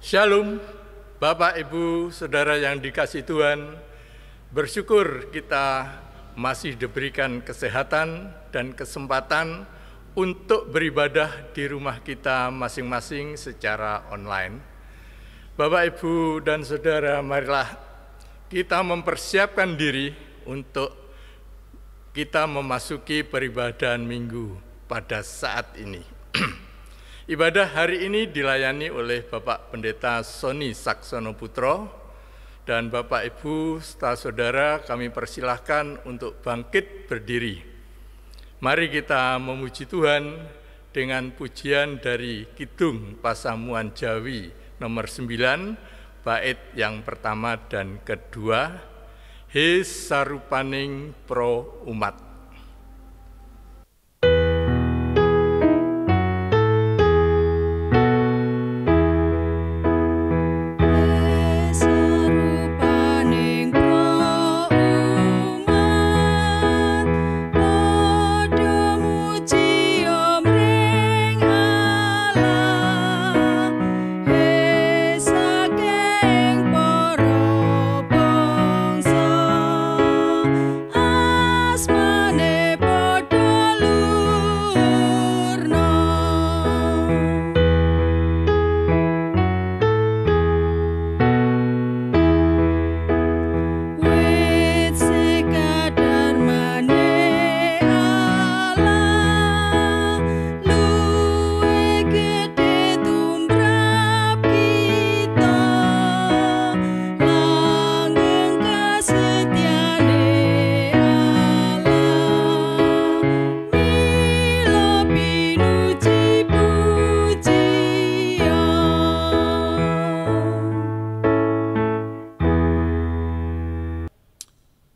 Shalom, Bapak, Ibu, Saudara yang dikasihi Tuhan. Bersyukur kita masih diberikan kesehatan dan kesempatan untuk beribadah di rumah kita masing-masing secara online. Bapak, Ibu, dan Saudara, marilah kita mempersiapkan diri untuk kita memasuki peribadahan Minggu pada saat ini. Ibadah hari ini dilayani oleh Bapak Pendeta Sony Saksono Putro, dan Bapak Ibu serta Saudara kami persilahkan untuk bangkit berdiri. Mari kita memuji Tuhan dengan pujian dari Kidung Pasamuan Jawi nomor 9, bait yang pertama dan kedua, He sarupaning pro umat.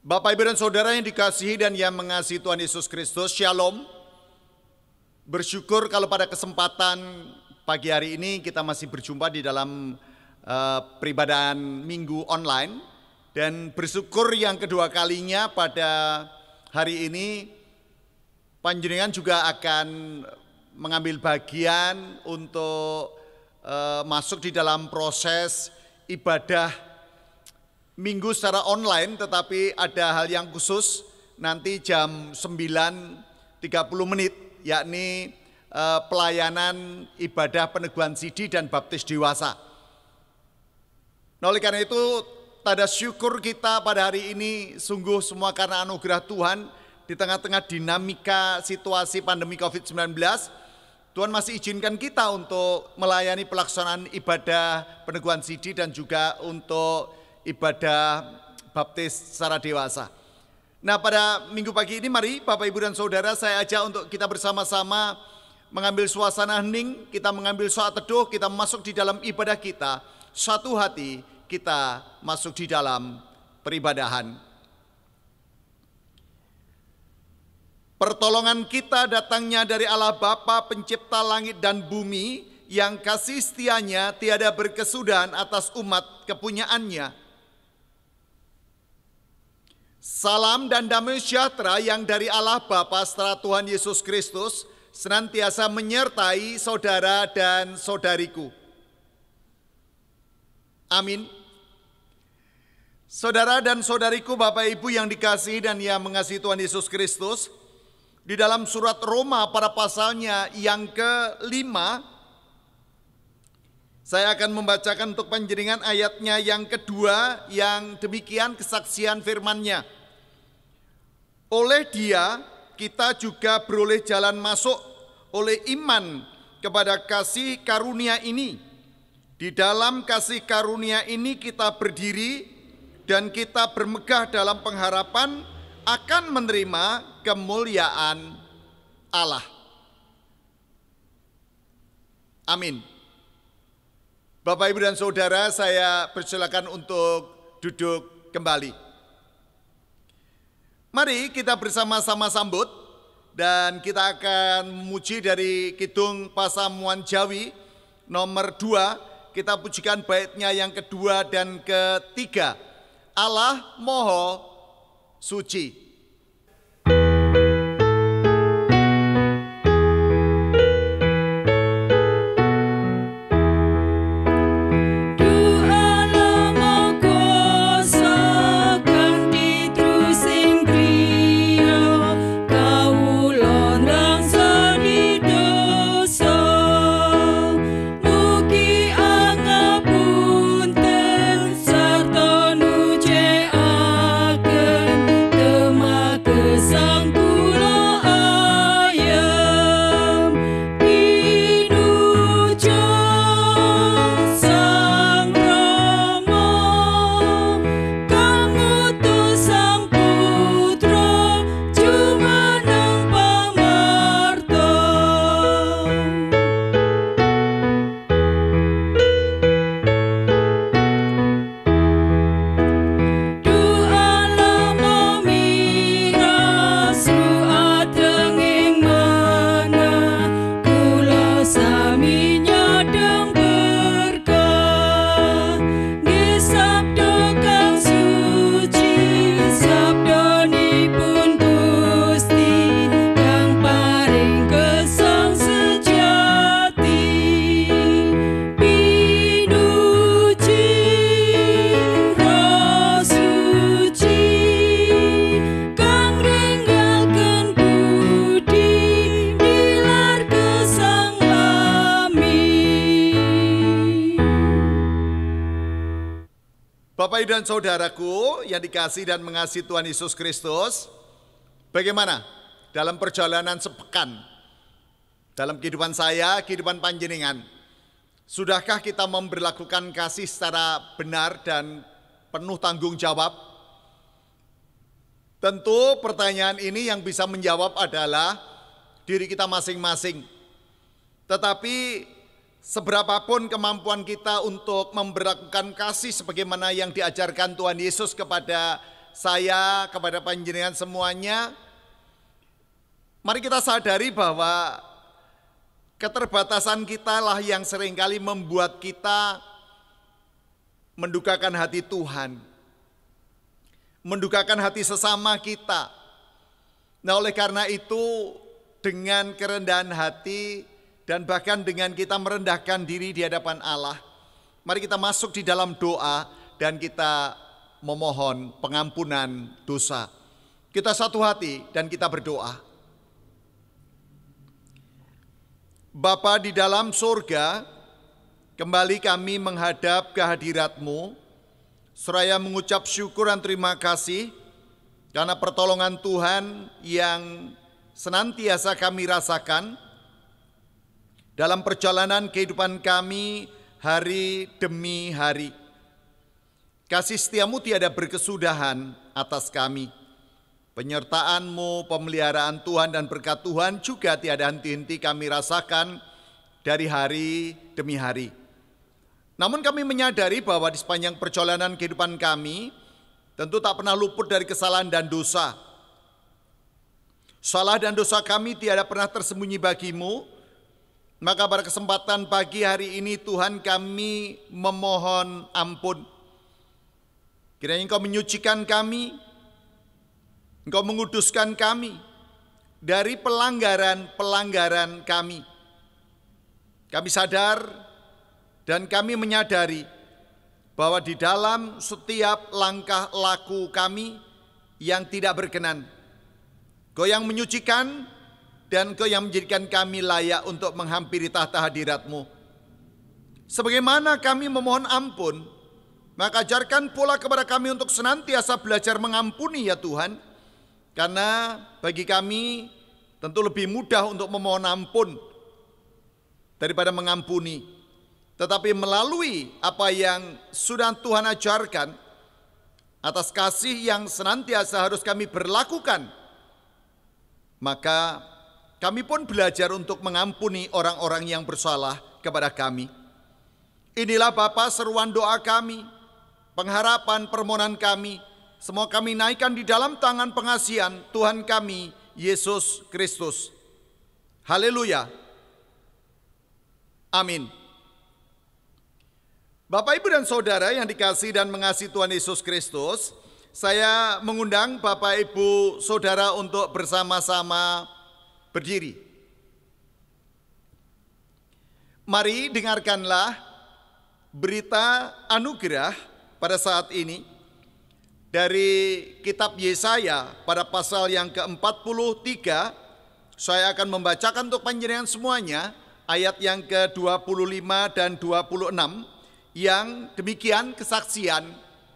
Bapak, Ibu, dan Saudara yang dikasihi dan yang mengasihi Tuhan Yesus Kristus, Shalom. Bersyukur kalau pada kesempatan pagi hari ini kita masih berjumpa di dalam peribadahan Minggu online. Dan bersyukur yang kedua kalinya pada hari ini panjenengan juga akan mengambil bagian untuk masuk di dalam proses ibadah Minggu secara online, tetapi ada hal yang khusus nanti jam 9.30 menit, yakni pelayanan ibadah peneguhan sidi dan baptis dewasa. Nah, oleh karena itu, tanda syukur kita pada hari ini sungguh semua karena anugerah Tuhan di tengah-tengah dinamika situasi pandemi COVID-19, Tuhan masih izinkan kita untuk melayani pelaksanaan ibadah peneguhan sidi dan juga untuk ibadah baptis secara dewasa. Nah, pada minggu pagi ini mari Bapak, Ibu, dan Saudara saya ajak untuk kita bersama-sama mengambil suasana hening, kita mengambil saat teduh, kita masuk di dalam ibadah kita, satu hati kita masuk di dalam peribadahan. Pertolongan kita datangnya dari Allah Bapa pencipta langit dan bumi, yang kasih setianya tiada berkesudahan atas umat kepunyaannya. Salam dan damai sejahtera yang dari Allah Bapa serta Tuhan Yesus Kristus senantiasa menyertai saudara dan saudariku. Amin. Saudara dan saudariku, Bapak, Ibu yang dikasihi dan yang mengasihi Tuhan Yesus Kristus, di dalam surat Roma pada pasalnya yang ke-5, saya akan membacakan untuk panjenengan ayatnya yang kedua, yang demikian kesaksian firman-Nya. Oleh Dia kita juga beroleh jalan masuk oleh iman kepada kasih karunia ini. Di dalam kasih karunia ini kita berdiri dan kita bermegah dalam pengharapan akan menerima kemuliaan Allah. Amin. Bapak, Ibu, dan Saudara, saya persilakan untuk duduk kembali. Mari kita bersama-sama sambut dan kita akan memuji dari Kidung Pasamuan Jawi nomor 2. Kita pujikan baitnya yang kedua dan ketiga. Allah Moho Suci. Bapak Ibu dan Saudaraku yang dikasihi dan mengasihi Tuhan Yesus Kristus, bagaimana dalam perjalanan sepekan, dalam kehidupan saya, kehidupan panjenengan, sudahkah kita memberlakukan kasih secara benar dan penuh tanggung jawab? Tentu pertanyaan ini yang bisa menjawab adalah diri kita masing-masing. Tetapi seberapapun kemampuan kita untuk memberlakukan kasih sebagaimana yang diajarkan Tuhan Yesus kepada saya, kepada panjenengan semuanya, mari kita sadari bahwa keterbatasan kita lah yang seringkali membuat kita mendukakan hati Tuhan, mendukakan hati sesama kita. Nah, oleh karena itu, dengan kerendahan hati dan bahkan dengan kita merendahkan diri di hadapan Allah, mari kita masuk di dalam doa dan kita memohon pengampunan dosa. Kita satu hati dan kita berdoa. Bapa di dalam surga, kembali kami menghadap kehadirat-Mu, seraya mengucap syukur dan terima kasih karena pertolongan Tuhan yang senantiasa kami rasakan dalam perjalanan kehidupan kami hari demi hari. Kasih setiamu tiada berkesudahan atas kami. Penyertaan-Mu, pemeliharaan Tuhan dan berkat Tuhan juga tiada henti-henti kami rasakan dari hari demi hari. Namun kami menyadari bahwa di sepanjang perjalanan kehidupan kami tentu tak pernah luput dari kesalahan dan dosa. Salah dan dosa kami tiada pernah tersembunyi bagi-Mu. Maka pada kesempatan pagi hari ini Tuhan, kami memohon ampun. Kiranya Engkau menyucikan kami, Engkau menguduskan kami dari pelanggaran-pelanggaran kami. Kami sadar dan kami menyadari bahwa di dalam setiap langkah laku kami yang tidak berkenan, Engkau yang menyucikan dan Engkau yang menjadikan kami layak untuk menghampiri tahta hadirat-Mu. Sebagaimana kami memohon ampun, maka ajarkan pula kepada kami untuk senantiasa belajar mengampuni ya Tuhan. Karena bagi kami tentu lebih mudah untuk memohon ampun daripada mengampuni. Tetapi melalui apa yang sudah Tuhan ajarkan, atas kasih yang senantiasa harus kami berlakukan, maka kami pun belajar untuk mengampuni orang-orang yang bersalah kepada kami. Inilah Bapa seruan doa kami, pengharapan permohonan kami, semua kami naikkan di dalam tangan pengasihan Tuhan kami, Yesus Kristus. Haleluya. Amin. Bapak, Ibu, dan Saudara yang dikasihi dan mengasihi Tuhan Yesus Kristus, saya mengundang Bapak, Ibu, Saudara untuk bersama-sama berdiri. Mari dengarkanlah berita anugerah pada saat ini dari kitab Yesaya pada pasal yang ke-43. Saya akan membacakan untuk panjenengan semuanya ayat yang ke-25 dan 26 yang demikian kesaksian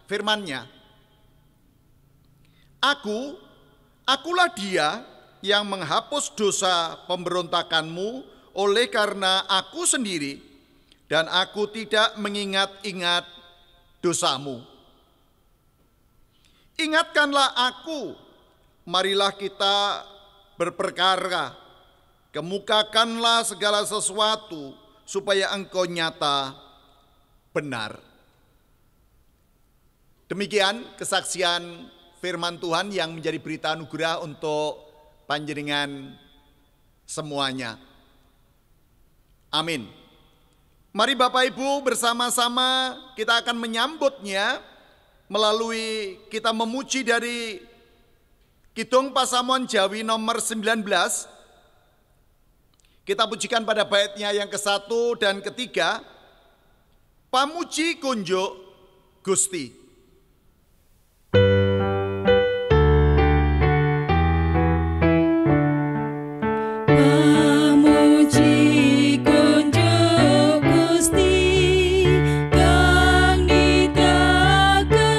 firman-Nya. Akulah Dia yang menghapus dosa pemberontakanmu oleh karena Aku sendiri, dan Aku tidak mengingat-ingat dosamu. Ingatkanlah Aku, marilah kita berperkara, kemukakanlah segala sesuatu supaya Engkau nyata benar. Demikian kesaksian firman Tuhan yang menjadi berita anugerah untuk panjenengan semuanya. Amin. Mari Bapak Ibu bersama-sama kita akan menyambutnya melalui kita memuji dari Kidung Pasamuan Jawi nomor 19. Kita pujikan pada baitnya yang ke-1 dan ke-3. Pamuji kunjuk Gusti. Kang nitrakake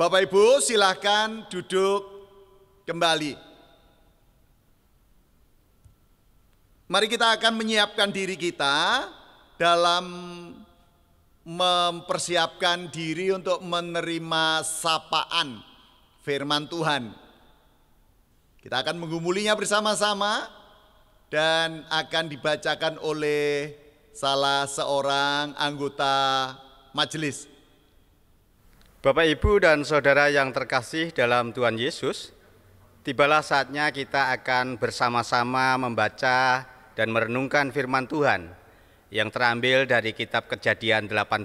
Bapak Ibu silahkan duduk kembali. Mari kita akan menyiapkan diri kita dalam mempersiapkan diri untuk menerima sapaan firman Tuhan. Kita akan menggumulinya bersama-sama dan akan dibacakan oleh salah seorang anggota majelis. Bapak, Ibu, dan Saudara yang terkasih dalam Tuhan Yesus, tibalah saatnya kita akan bersama-sama membaca dan merenungkan firman Tuhan yang terambil dari kitab Kejadian 18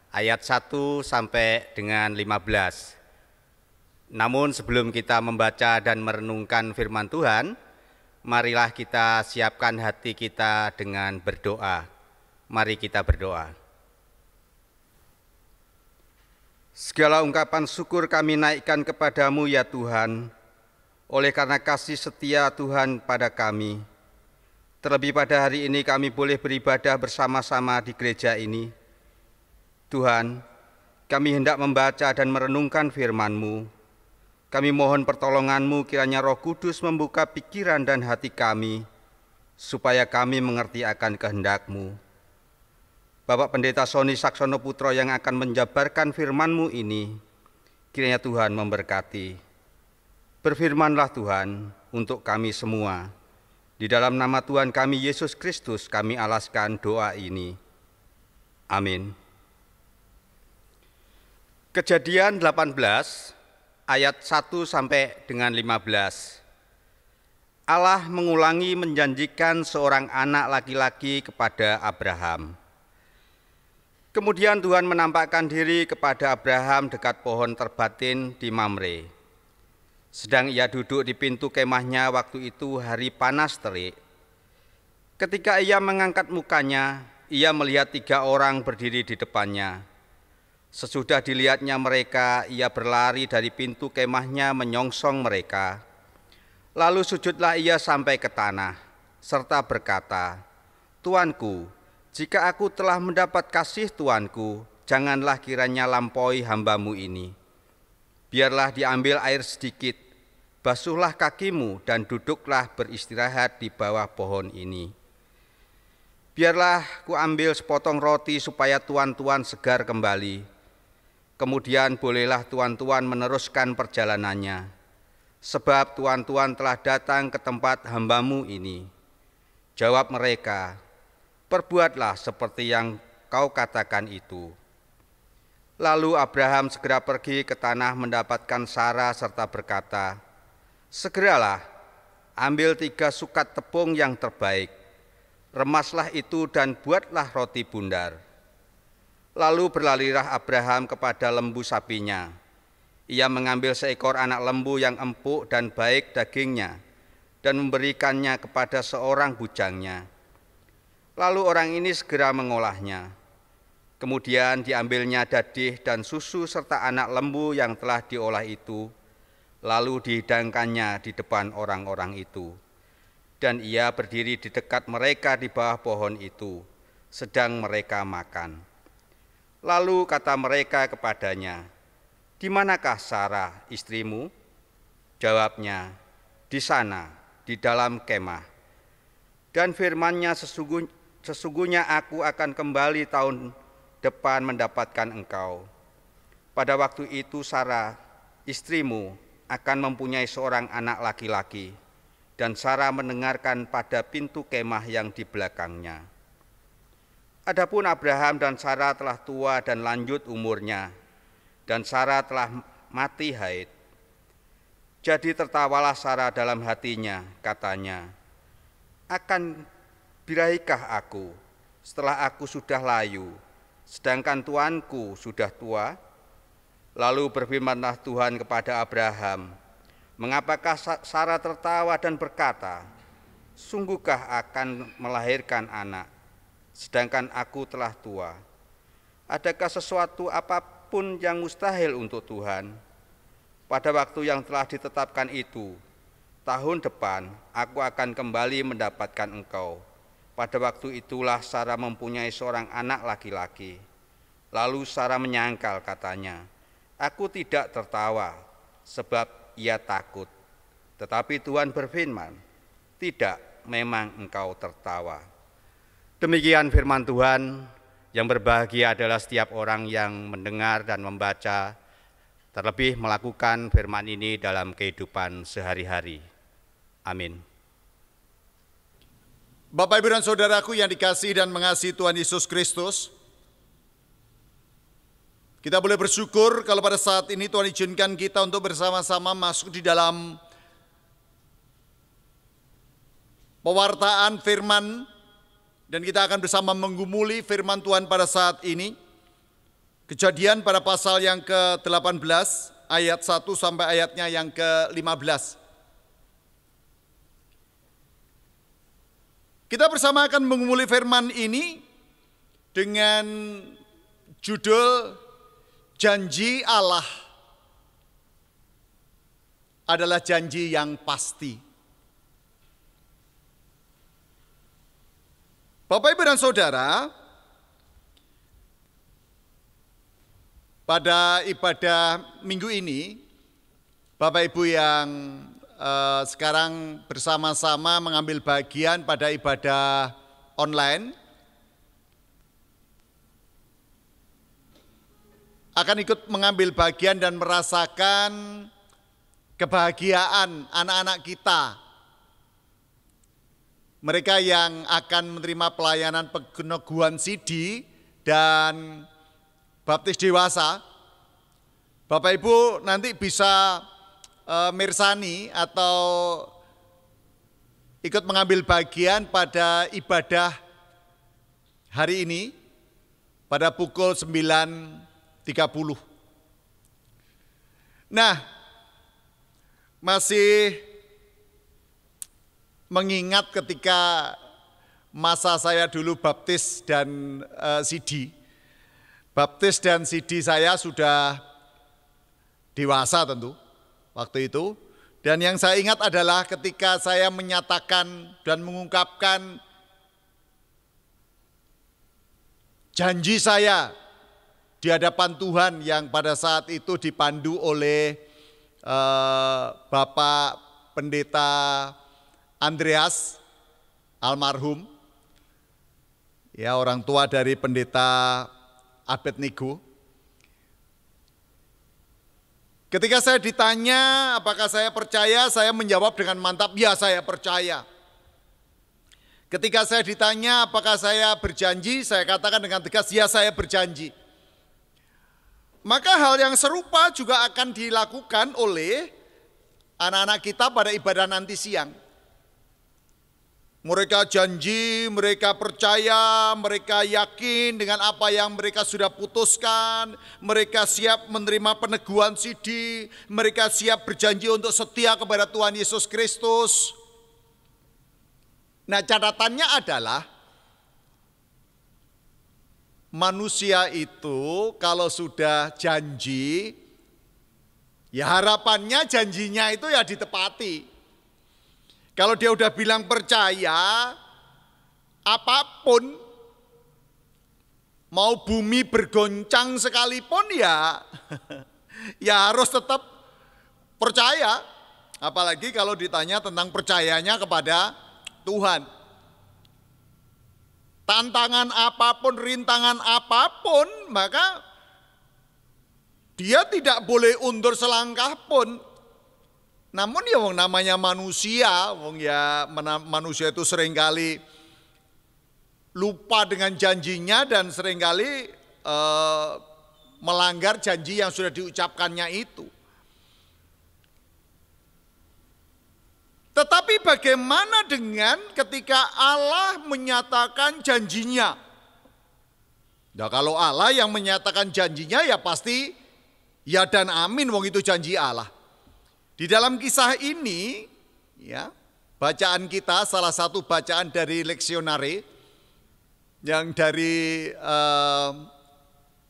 ayat 1 sampai dengan 15. Namun sebelum kita membaca dan merenungkan firman Tuhan, marilah kita siapkan hati kita dengan berdoa. Mari kita berdoa. Segala ungkapan syukur kami naikkan kepadamu ya Tuhan, oleh karena kasih setia Tuhan pada kami. Terlebih pada hari ini kami boleh beribadah bersama-sama di gereja ini. Tuhan, kami hendak membaca dan merenungkan firman-Mu. Kami mohon pertolongan-Mu kiranya Roh Kudus membuka pikiran dan hati kami, supaya kami mengerti akan kehendak-Mu. Bapak Pendeta Sony Saksono Putro yang akan menjabarkan firman-Mu ini, kiranya Tuhan memberkati. Berfirmanlah Tuhan untuk kami semua. Di dalam nama Tuhan kami Yesus Kristus kami alaskan doa ini. Amin. Kejadian 18 ayat 1 sampai dengan 15. Allah mengulangi menjanjikan seorang anak laki-laki kepada Abraham. Kemudian Tuhan menampakkan diri kepada Abraham dekat pohon terbatin di Mamre. Sedang ia duduk di pintu kemahnya waktu itu hari panas terik. Ketika ia mengangkat mukanya, ia melihat 3 orang berdiri di depannya. Sesudah dilihatnya mereka, ia berlari dari pintu kemahnya menyongsong mereka. Lalu sujudlah ia sampai ke tanah, serta berkata, "Tuanku, jika aku telah mendapat kasih Tuanku, janganlah kiranya lampaui hamba-Mu ini. Biarlah diambil air sedikit, basuhlah kakimu dan duduklah beristirahat di bawah pohon ini. Biarlah ku ambil sepotong roti supaya tuan-tuan segar kembali. Kemudian bolehlah tuan-tuan meneruskan perjalanannya, sebab tuan-tuan telah datang ke tempat hamba-Mu ini." Jawab mereka, "Perbuatlah seperti yang kau katakan itu." Lalu Abraham segera pergi ke tanah mendapatkan Sarah serta berkata, "Segeralah, ambil 3 sukat tepung yang terbaik, remaslah itu dan buatlah roti bundar." Lalu berlarilah Abraham kepada lembu sapinya. Ia mengambil seekor anak lembu yang empuk dan baik dagingnya dan memberikannya kepada seorang bujangnya. Lalu orang ini segera mengolahnya. Kemudian diambilnya dadih dan susu serta anak lembu yang telah diolah itu, lalu dihidangkannya di depan orang-orang itu. Dan ia berdiri di dekat mereka di bawah pohon itu, sedang mereka makan. Lalu kata mereka kepadanya, "Di manakah Sarah istrimu?" Jawabnya, "Di sana, di dalam kemah." Dan firman-Nya, "Sesungguhnya aku akan kembali tahun depan mendapatkan engkau. Pada waktu itu Sarah, istrimu, akan mempunyai seorang anak laki-laki." Dan Sarah mendengarkan pada pintu kemah yang di belakangnya. Adapun Abraham dan Sarah telah tua dan lanjut umurnya, dan Sarah telah mati haid. Jadi tertawalah Sarah dalam hatinya, katanya, "Akan birahikah aku setelah aku sudah layu, sedangkan tuanku sudah tua?" Lalu berfirmanlah Tuhan kepada Abraham, "Mengapakah Sarah tertawa dan berkata, 'Sungguhkah akan melahirkan anak, sedangkan aku telah tua?' Adakah sesuatu apapun yang mustahil untuk Tuhan? Pada waktu yang telah ditetapkan itu, tahun depan aku akan kembali mendapatkan engkau." Pada waktu itulah Sarah mempunyai seorang anak laki-laki. Lalu Sarah menyangkal, katanya, Aku tidak tertawa sebab ia takut. Tetapi Tuhan berfirman, tidak, memang engkau tertawa. Demikian firman Tuhan. Yang berbahagia adalah setiap orang yang mendengar dan membaca, terlebih melakukan firman ini dalam kehidupan sehari-hari. Amin. Bapak, Ibu, dan Saudaraku yang dikasihi dan mengasihi Tuhan Yesus Kristus, kita boleh bersyukur kalau pada saat ini Tuhan izinkan kita untuk bersama-sama masuk di dalam pewartaan firman, dan kita akan bersama menggumuli firman Tuhan pada saat ini. Kejadian pada pasal yang ke-18 ayat 1 sampai ayatnya yang ke-15. Kita bersama akan menggumuli firman ini dengan judul Janji Allah adalah janji yang pasti. Bapak, Ibu, dan Saudara, pada ibadah minggu ini, Bapak Ibu yang sekarang bersama-sama mengambil bagian pada ibadah online, akan ikut mengambil bagian dan merasakan kebahagiaan anak-anak kita. Mereka yang akan menerima pelayanan peneguhan sidi dan baptis dewasa, Bapak Ibu nanti bisa mirsani atau ikut mengambil bagian pada ibadah hari ini pada pukul 9.30. Nah, masih mengingat ketika masa saya dulu baptis dan sidi. Baptis dan sidi saya sudah dewasa tentu waktu itu. Dan yang saya ingat adalah ketika saya menyatakan dan mengungkapkan janji saya di hadapan Tuhan yang pada saat itu dipandu oleh Bapak Pendeta Andreas almarhum, ya, orang tua dari Pendeta Abednego. Ketika saya ditanya apakah saya percaya, saya menjawab dengan mantap, ya saya percaya. Ketika saya ditanya apakah saya berjanji, saya katakan dengan tegas, ya saya berjanji. Maka hal yang serupa juga akan dilakukan oleh anak-anak kita pada ibadah nanti siang. Mereka janji, mereka percaya, mereka yakin dengan apa yang mereka sudah putuskan, mereka siap menerima peneguhan sidi, mereka siap berjanji untuk setia kepada Tuhan Yesus Kristus. Nah, catatannya adalah manusia itu kalau sudah janji, ya harapannya janjinya itu ya ditepati. Kalau dia udah bilang percaya, apapun, mau bumi bergoncang sekalipun ya, ya harus tetap percaya. Apalagi kalau ditanya tentang percayanya kepada Tuhan. Tantangan apapun, rintangan apapun, maka dia tidak boleh undur selangkah pun. Namun ya namanya manusia, manusia itu seringkali lupa dengan janjinya dan seringkali melanggar janji yang sudah diucapkannya itu. Tetapi bagaimana dengan ketika Allah menyatakan janjinya? Nah, kalau Allah yang menyatakan janjinya ya pasti ya dan amin, wong itu janji Allah. Di dalam kisah ini, ya, bacaan kita salah satu bacaan dari leksionare yang dari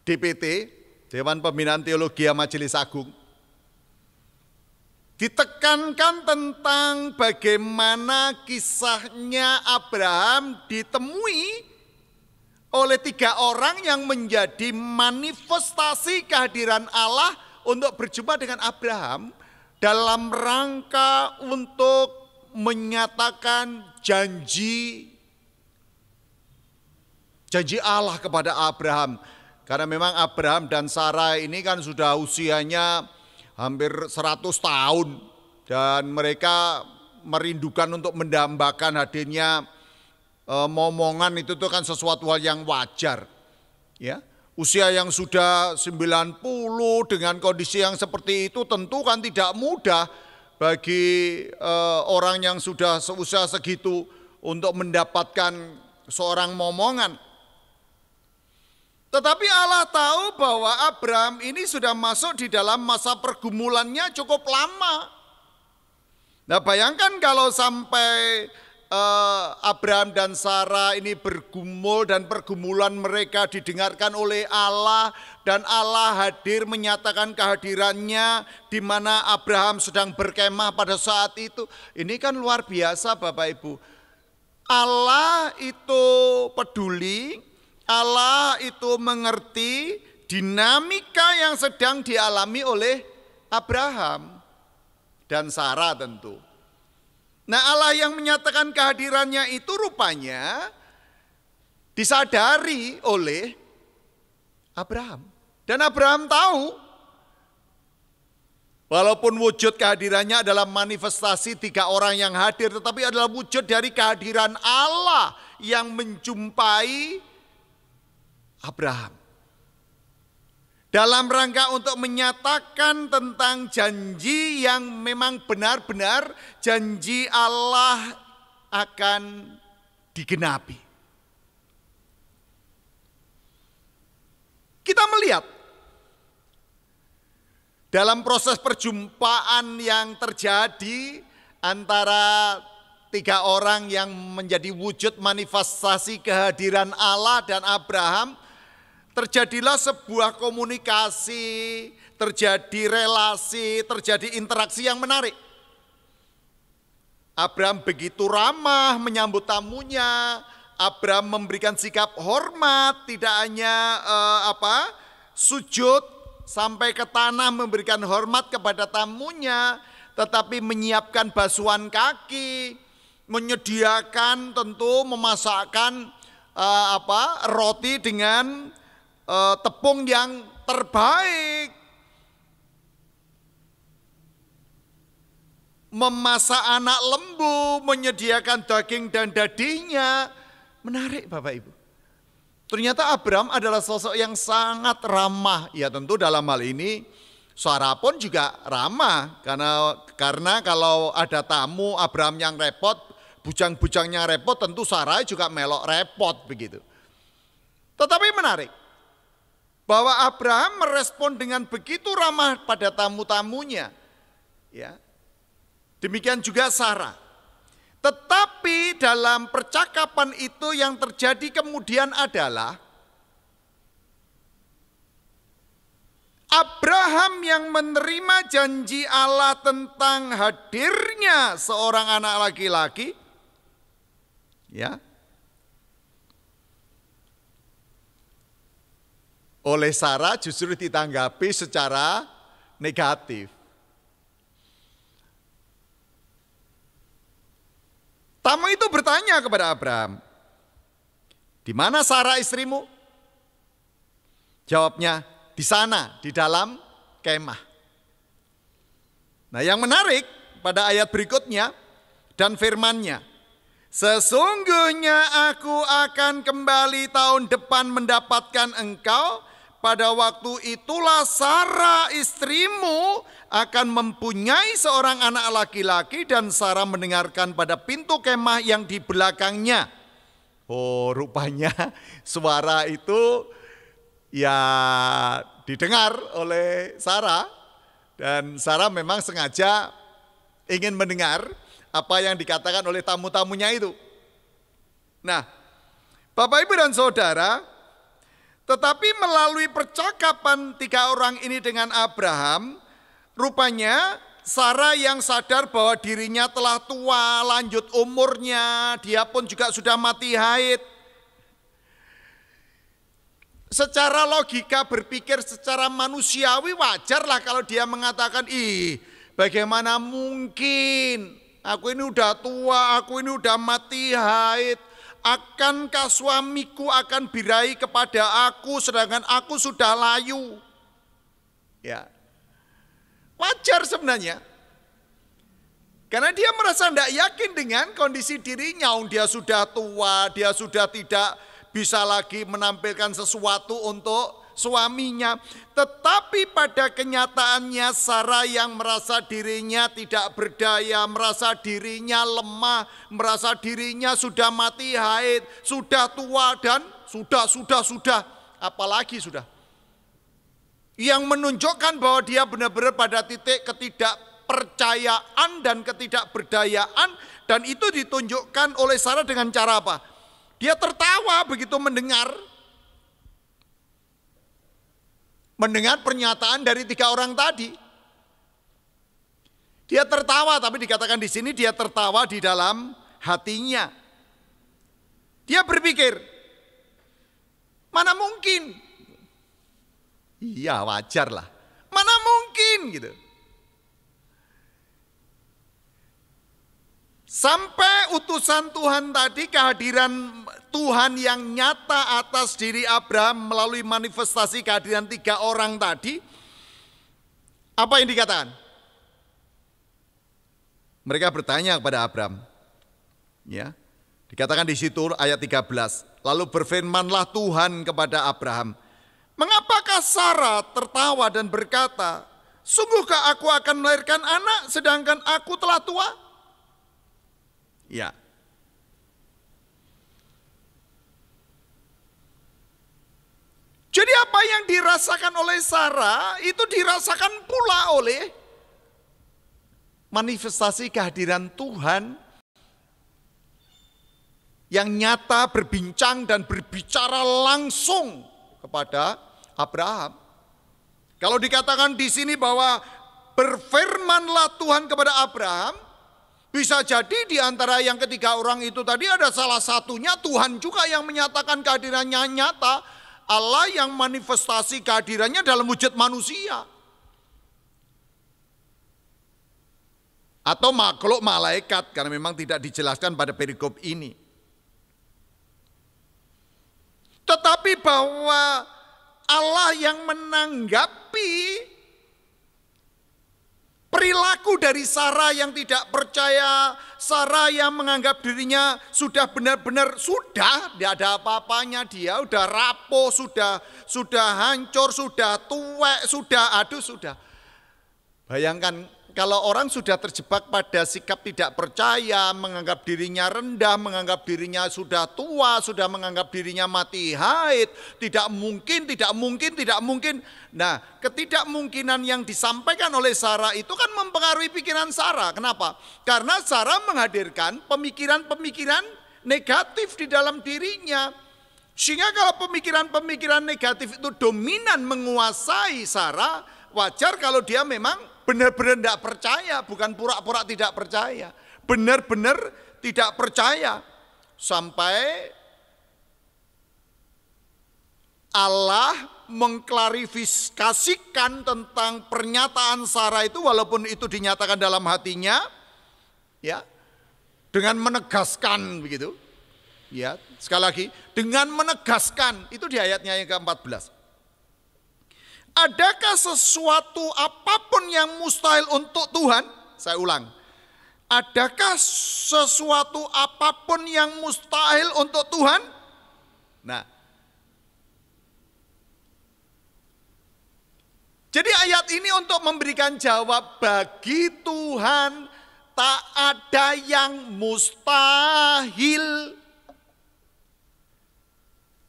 DPT, Dewan Pembinaan Teologi Majelis Agung, ditekankan tentang bagaimana kisahnya Abraham ditemui oleh 3 orang yang menjadi manifestasi kehadiran Allah untuk berjumpa dengan Abraham dalam rangka untuk menyatakan janji Allah kepada Abraham. Karena memang Abraham dan Sarah ini kan sudah usianya hampir 100 tahun. Dan mereka merindukan untuk mendambakan hadirnya momongan itu tuh kan sesuatu hal yang wajar. Ya, usia yang sudah 90 dengan kondisi yang seperti itu tentu kan tidak mudah bagi orang yang sudah seusia segitu untuk mendapatkan seorang momongan. Tetapi Allah tahu bahwa Abraham ini sudah masuk di dalam masa pergumulannya cukup lama. Nah, bayangkan kalau sampai Abraham dan Sarah ini bergumul dan pergumulan mereka didengarkan oleh Allah dan Allah hadir menyatakan kehadirannya di mana Abraham sedang berkemah pada saat itu. Ini kan luar biasa Bapak Ibu. Allah itu peduli, Allah itu mengerti dinamika yang sedang dialami oleh Abraham dan Sarah tentu. Nah, Allah yang menyatakan kehadirannya itu rupanya disadari oleh Abraham. Dan Abraham tahu, walaupun wujud kehadirannya adalah manifestasi 3 orang yang hadir, tetapi adalah wujud dari kehadiran Allah yang menjumpai Abraham. Dalam rangka untuk menyatakan tentang janji yang memang benar-benar janji Allah akan digenapi. Kita melihat dalam proses perjumpaan yang terjadi antara 3 orang yang menjadi wujud manifestasi kehadiran Allah dan Abraham, terjadilah sebuah komunikasi, terjadi relasi, terjadi interaksi yang menarik. Abraham begitu ramah menyambut tamunya, Abraham memberikan sikap hormat, tidak hanya sujud sampai ke tanah memberikan hormat kepada tamunya, tetapi menyiapkan basuhan kaki, menyediakan tentu memasakkan roti dengan tepung yang terbaik, memasak anak lembu, menyediakan daging dan dadinya. Menarik Bapak Ibu. Ternyata Abraham adalah sosok yang sangat ramah. Ya tentu dalam hal ini Sarah pun juga ramah. Karena kalau ada tamu Abraham yang repot, bujang-bujangnya repot, tentu Sarah juga melok repot begitu. Tetapi menarik bahwa Abraham merespon dengan begitu ramah pada tamu-tamunya. Ya. Demikian juga Sarah. Tetapi dalam percakapan itu yang terjadi kemudian adalah Abraham yang menerima janji Allah tentang hadirnya seorang anak laki-laki, ya, oleh Sarah justru ditanggapi secara negatif. Tamu itu bertanya kepada Abraham, "Di mana Sarah istrimu?" Jawabnya, "Di sana, di dalam kemah." Nah, yang menarik pada ayat berikutnya dan firman-Nya, "Sesungguhnya aku akan kembali tahun depan mendapatkan engkau. Pada waktu itulah Sarah istrimu akan mempunyai seorang anak laki-laki dan Sarah mendengarkan pada pintu kemah yang di belakangnya." Oh, rupanya suara itu ya didengar oleh Sarah dan Sarah memang sengaja ingin mendengar apa yang dikatakan oleh tamu-tamunya itu. Nah, Bapak Ibu dan Saudara, tetapi melalui percakapan 3 orang ini dengan Abraham, rupanya Sarah yang sadar bahwa dirinya telah tua, lanjut umurnya, dia pun juga sudah mati haid. secara logika berpikir secara manusiawi wajarlah kalau dia mengatakan, ih bagaimana mungkin, aku ini udah tua, aku ini udah mati haid, akankah suamiku akan birahi kepada aku sedangkan aku sudah layu? Ya, wajar sebenarnya. Karena dia merasa tidak yakin dengan kondisi dirinya, dia sudah tua, dia sudah tidak bisa lagi menampilkan sesuatu untuk suaminya. Tetapi pada kenyataannya Sarah yang merasa dirinya tidak berdaya, merasa dirinya lemah, merasa dirinya sudah mati haid, sudah tua dan sudah, apalagi sudah. Yang menunjukkan bahwa dia benar-benar pada titik ketidakpercayaan dan ketidakberdayaan, dan itu ditunjukkan oleh Sarah dengan cara apa? Dia tertawa begitu mendengar pernyataan dari 3 orang tadi. Dia tertawa, tapi dikatakan di sini dia tertawa di dalam hatinya. Dia berpikir, mana mungkin? Iya, wajar lah. Mana mungkin gitu. Sampai utusan Tuhan tadi, kehadiran Tuhan yang nyata atas diri Abraham melalui manifestasi kehadiran 3 orang tadi, apa yang dikatakan? Mereka bertanya kepada Abraham, ya, dikatakan di situ ayat 13, lalu berfirmanlah Tuhan kepada Abraham, mengapakah Sarah tertawa dan berkata, sungguhkah aku akan melahirkan anak sedangkan aku telah tua? Ya. Jadi apa yang dirasakan oleh Sarah itu dirasakan pula oleh manifestasi kehadiran Tuhan yang nyata berbincang dan berbicara langsung kepada Abraham. Kalau dikatakan di sini bahwa berfirmanlah Tuhan kepada Abraham, bisa jadi di antara yang 3 orang itu tadi ada salah satunya Tuhan juga yang menyatakan kehadirannya nyata, Allah yang manifestasi kehadirannya dalam wujud manusia. Atau makhluk malaikat, karena memang tidak dijelaskan pada perikop ini. Tetapi bahwa Allah yang menanggapi perilaku dari Sarah yang tidak percaya, Sarah yang menganggap dirinya sudah benar-benar sudah tidak ada apa-apanya, dia sudah rapuh, sudah hancur, sudah tuwek, sudah. Bayangkan kalau orang sudah terjebak pada sikap tidak percaya, menganggap dirinya rendah, menganggap dirinya sudah tua, sudah menganggap dirinya mati haid, tidak mungkin. Nah, ketidakmungkinan yang disampaikan oleh Sarah itu kan mempengaruhi pikiran Sarah. Kenapa? Karena Sarah menghadirkan pemikiran-pemikiran negatif di dalam dirinya. Sehingga kalau pemikiran-pemikiran negatif itu dominan menguasai Sarah, wajar kalau dia memang benar-benar tidak percaya, bukan pura-pura tidak percaya. Benar-benar tidak percaya. Sampai Allah mengklarifikasikan tentang pernyataan Sarah itu, walaupun itu dinyatakan dalam hatinya, ya, dengan menegaskan begitu. Ya, sekali lagi, dengan menegaskan, itu di ayatnya yang ke-14. Adakah sesuatu apapun yang mustahil untuk Tuhan? Saya ulang. Adakah sesuatu apapun yang mustahil untuk Tuhan? Nah, jadi ayat ini untuk memberikan jawab, bagi Tuhan tak ada yang mustahil.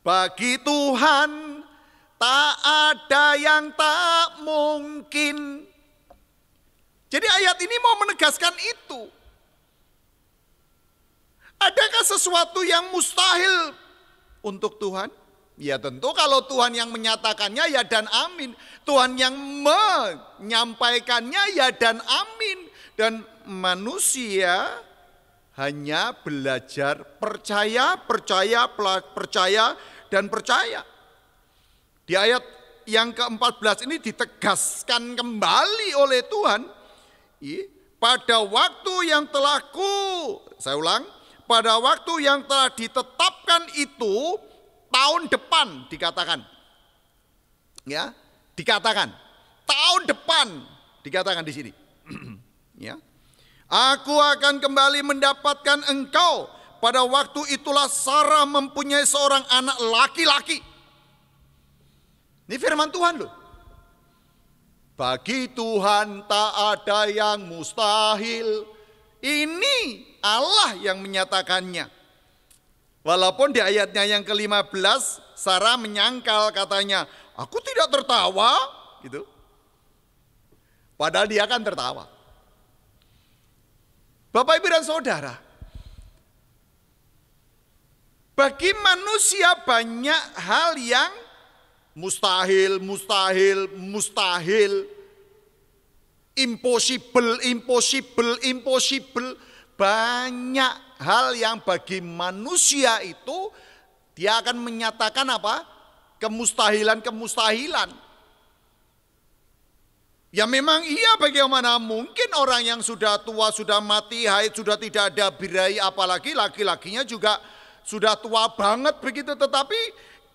Bagi Tuhan tak ada yang tak mungkin. Jadi ayat ini mau menegaskan itu. Adakah sesuatu yang mustahil untuk Tuhan? Ya tentu kalau Tuhan yang menyatakannya ya dan amin. Tuhan yang menyampaikannya ya dan amin. Dan manusia hanya belajar percaya dan percaya. Di ayat yang ke-14 ini ditegaskan kembali oleh Tuhan. Pada waktu yang telah saya ulang, pada waktu yang telah ditetapkan itu tahun depan dikatakan. Ya, dikatakan tahun depan dikatakan di sini. Ya. Aku akan kembali mendapatkan engkau. Pada waktu itulah Sarah mempunyai seorang anak laki-laki. Ini firman Tuhan loh. Bagi Tuhan tak ada yang mustahil. Ini Allah yang menyatakannya. Walaupun di ayatnya yang ke-15 Sarah menyangkal katanya, aku tidak tertawa gitu. Padahal dia kan tertawa. Bapak Ibu dan Saudara, bagi manusia banyak hal yang mustahil, impossible. Banyak hal yang bagi manusia itu dia akan menyatakan apa? Kemustahilan. Ya memang iya, bagaimana mungkin orang yang sudah tua, sudah mati, haid, sudah tidak ada birahi, apalagi laki-lakinya juga sudah tua banget begitu. Tetapi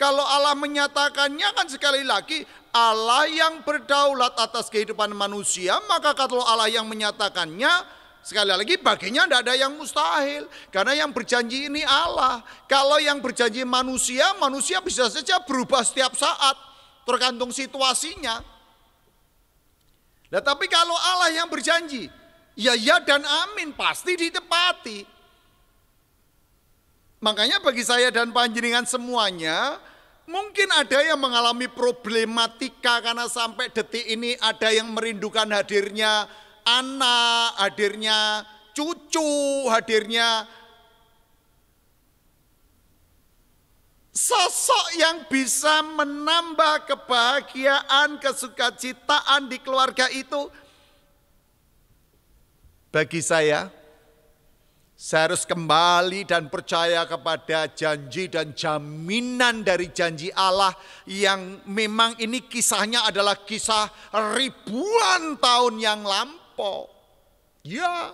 kalau Allah menyatakannya kan sekali lagi Allah yang berdaulat atas kehidupan manusia, maka kalau Allah yang menyatakannya sekali lagi baginya tidak ada yang mustahil. Karena yang berjanji ini Allah. Kalau yang berjanji manusia, manusia bisa saja berubah setiap saat tergantung situasinya. Nah, tapi kalau Allah yang berjanji, ya dan amin, pasti ditepati. Makanya bagi saya dan panjenengan semuanya, mungkin ada yang mengalami problematika karena sampai detik ini ada yang merindukan hadirnya anak, hadirnya cucu, hadirnya sosok yang bisa menambah kebahagiaan, kesukacitaan di keluarga itu. Bagi saya harus kembali dan percaya kepada janji dan jaminan dari janji Allah yang memang ini kisahnya adalah kisah ribuan tahun yang lampau. Ya.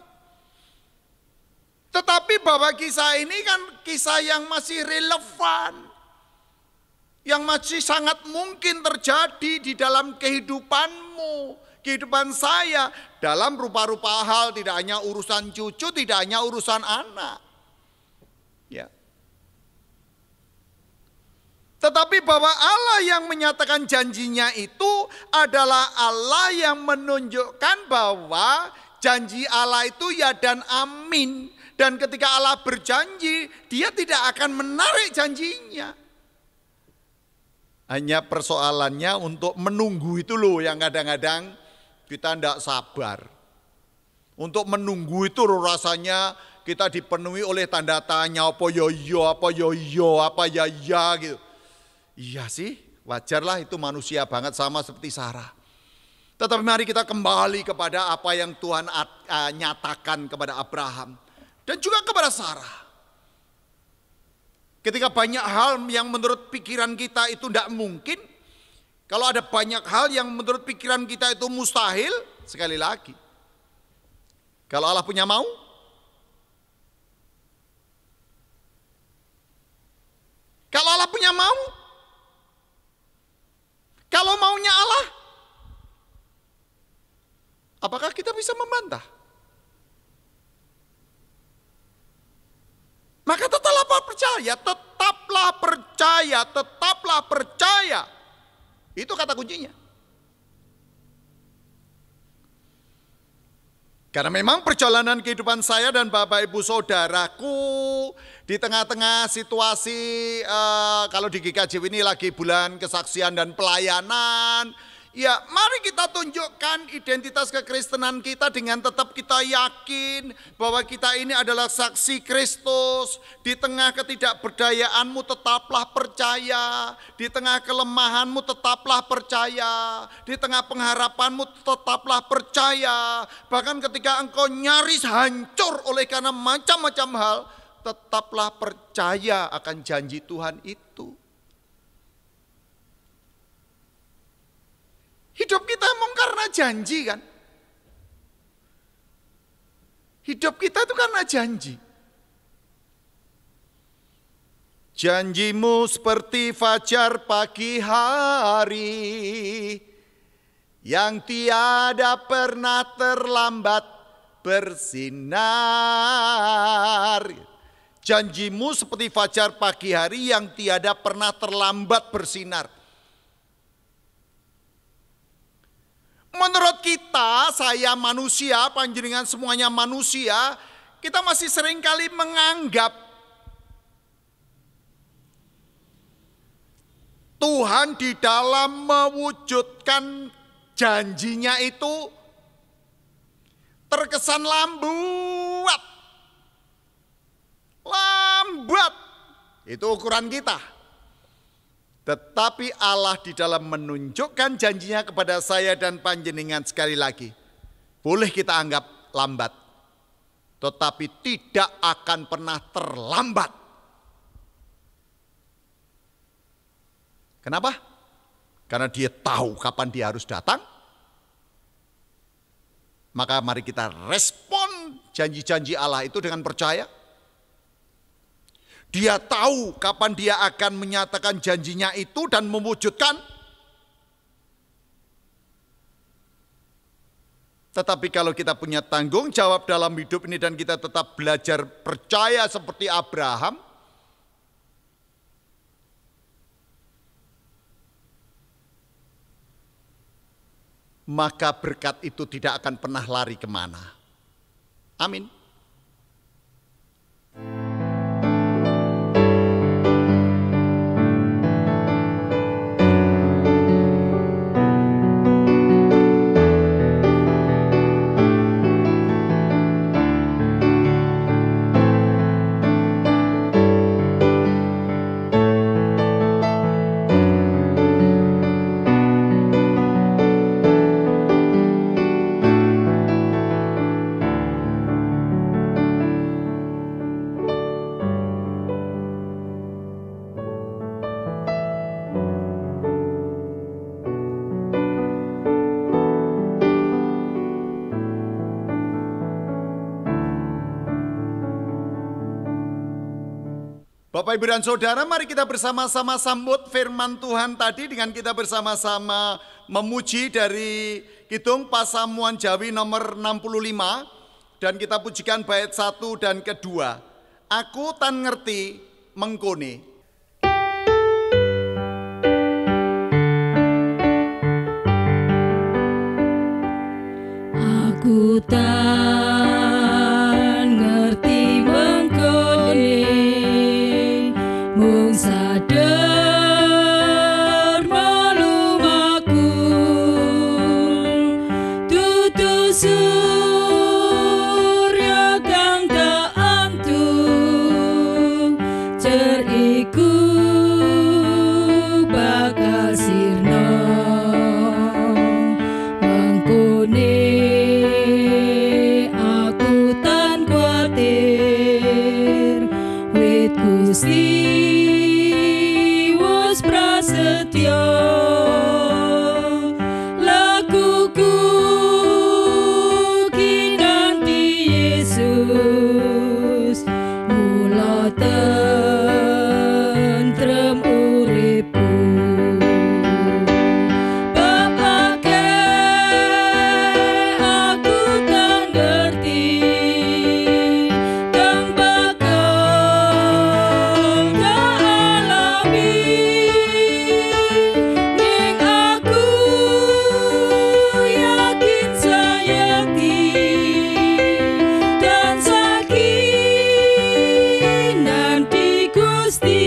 Tetapi bahwa kisah ini kan kisah yang masih relevan. Yang masih sangat mungkin terjadi di dalam kehidupanmu, kehidupan saya. Dalam rupa-rupa hal, tidak hanya urusan cucu, tidak hanya urusan anak. Ya. Tetapi bahwa Allah yang menyatakan janjinya itu adalah Allah yang menunjukkan bahwa janji Allah itu ya dan amin. Dan ketika Allah berjanji, dia tidak akan menarik janjinya. Hanya persoalannya untuk menunggu itu loh yang kadang-kadang kita tidak sabar. Untuk menunggu itu rasanya kita dipenuhi oleh tanda tanya, apa ya gitu. Iya sih, wajarlah itu manusia banget sama seperti Sarah. Tetapi mari kita kembali kepada apa yang Tuhan nyatakan kepada Abraham dan juga kepada Sarah. Ketika banyak hal yang menurut pikiran kita itu tidak mungkin, kalau ada banyak hal yang menurut pikiran kita itu mustahil, sekali lagi, kalau Allah punya mau, kalau Allah punya mau, kalau maunya Allah, apakah kita bisa membantah? Maka tetaplah percaya. Itu kata kuncinya. Karena memang perjalanan kehidupan saya dan Bapak Ibu Saudaraku di tengah-tengah situasi kalau di GKJ ini lagi bulan kesaksian dan pelayanan. Ya, mari kita tunjukkan identitas kekristenan kita dengan tetap kita yakin bahwa kita ini adalah saksi Kristus. Di tengah ketidakberdayaanmu tetaplah percaya. Di tengah kelemahanmu tetaplah percaya. Di tengah pengharapanmu tetaplah percaya. Bahkan ketika engkau nyaris hancur oleh karena macam-macam hal, tetaplah percaya akan janji Tuhan itu. Hidup kita emang karena janji kan? Hidup kita itu karena janji. Janjimu seperti fajar pagi hari yang tiada pernah terlambat bersinar. Janjimu seperti fajar pagi hari yang tiada pernah terlambat bersinar. Menurut kita, saya manusia, panjenengan semuanya manusia, kita masih seringkali menganggap Tuhan di dalam mewujudkan janjinya itu terkesan lambat. Lambat, itu ukuran kita. Tetapi Allah di dalam menunjukkan janjinya kepada saya dan panjenengan sekali lagi. Boleh kita anggap lambat, tetapi tidak akan pernah terlambat. Kenapa? Karena dia tahu kapan dia harus datang. Maka mari kita respon janji-janji Allah itu dengan percaya. Dia tahu kapan dia akan menyatakan janjinya itu dan mewujudkan. Tetapi kalau kita punya tanggung jawab dalam hidup ini dan kita tetap belajar percaya seperti Abraham, maka berkat itu tidak akan pernah lari kemana. Amin. Bapak, Ibu, dan Saudara, mari kita bersama-sama sambut firman Tuhan tadi dengan kita bersama-sama memuji dari Kidung Pasamuan Jawi nomor 65. Dan kita pujikan bait 1 dan kedua. Aku tan ngerti mengkone. Aku tan ngerti mengkone, mung sadar malum aku tutu surya kang tak antung ceriku bakal sirna mengkone. Aku tan kuatir wit Gusti wis prasetya, lakuku kinanti Yesus, mula tentrem uripku. Bab akeh aku tak ngerti, kang bakal tak alami, ning aku yakin sayakti dan sakin nanti Gusti.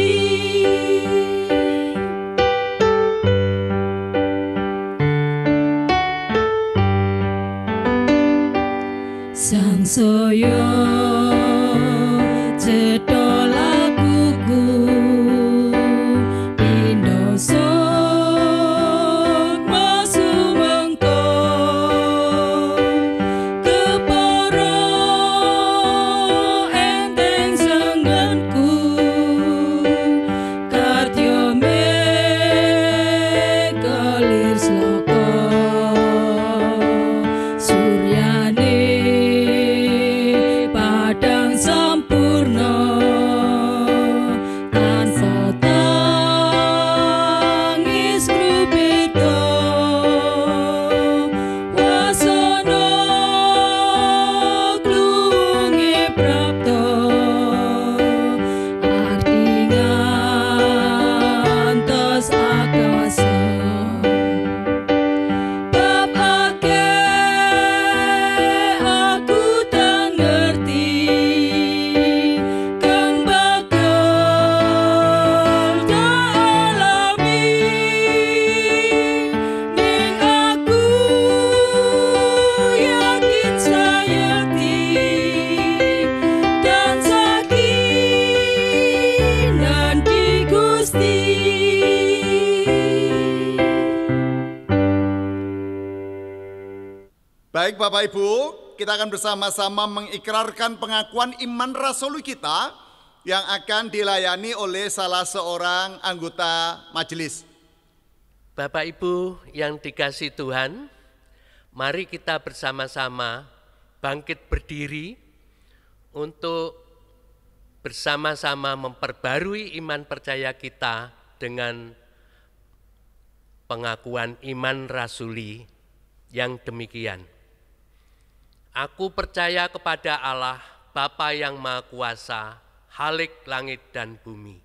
Sang soyo cetha lakuku pindho sukma sumengko, kepara enteng sengenku, kadya me kelir sloka. Baik Bapak Ibu, kita akan bersama-sama mengikrarkan pengakuan iman rasuli kita yang akan dilayani oleh salah seorang anggota majelis. Bapak Ibu yang dikasihi Tuhan, mari kita bersama-sama bangkit berdiri untuk bersama-sama memperbarui iman percaya kita dengan pengakuan iman rasuli yang demikian. Aku percaya kepada Allah, Bapa yang Maha Kuasa, Khalik langit dan bumi,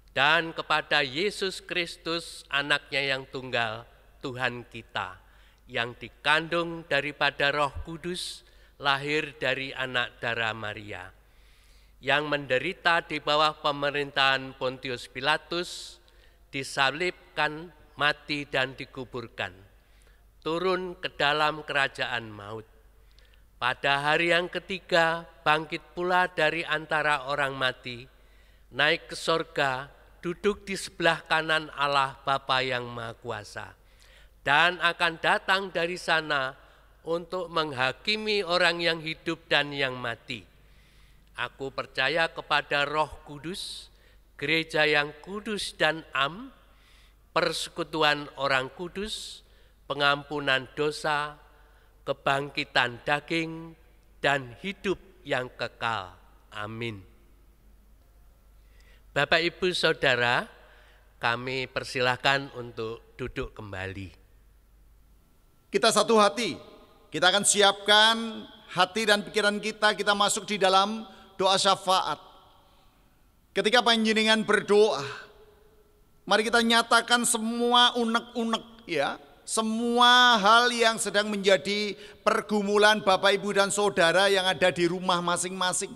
dan kepada Yesus Kristus, anaknya yang tunggal, Tuhan kita, yang dikandung daripada Roh Kudus, lahir dari anak darah Maria, yang menderita di bawah pemerintahan Pontius Pilatus, disalibkan, mati dan dikuburkan, turun ke dalam kerajaan maut. Pada hari yang ketiga, bangkit pula dari antara orang mati, naik ke sorga, duduk di sebelah kanan Allah Bapa yang Maha Kuasa, dan akan datang dari sana untuk menghakimi orang yang hidup dan yang mati. Aku percaya kepada Roh Kudus, gereja yang kudus dan am, persekutuan orang kudus, pengampunan dosa, kebangkitan daging, dan hidup yang kekal. Amin. Bapak, Ibu, Saudara, kami persilahkan untuk duduk kembali. Kita satu hati, kita akan siapkan hati dan pikiran kita masuk di dalam doa syafaat. Ketika panjenengan berdoa, mari kita nyatakan semua unek-unek ya, semua hal yang sedang menjadi pergumulan Bapak, Ibu, dan Saudara yang ada di rumah masing-masing.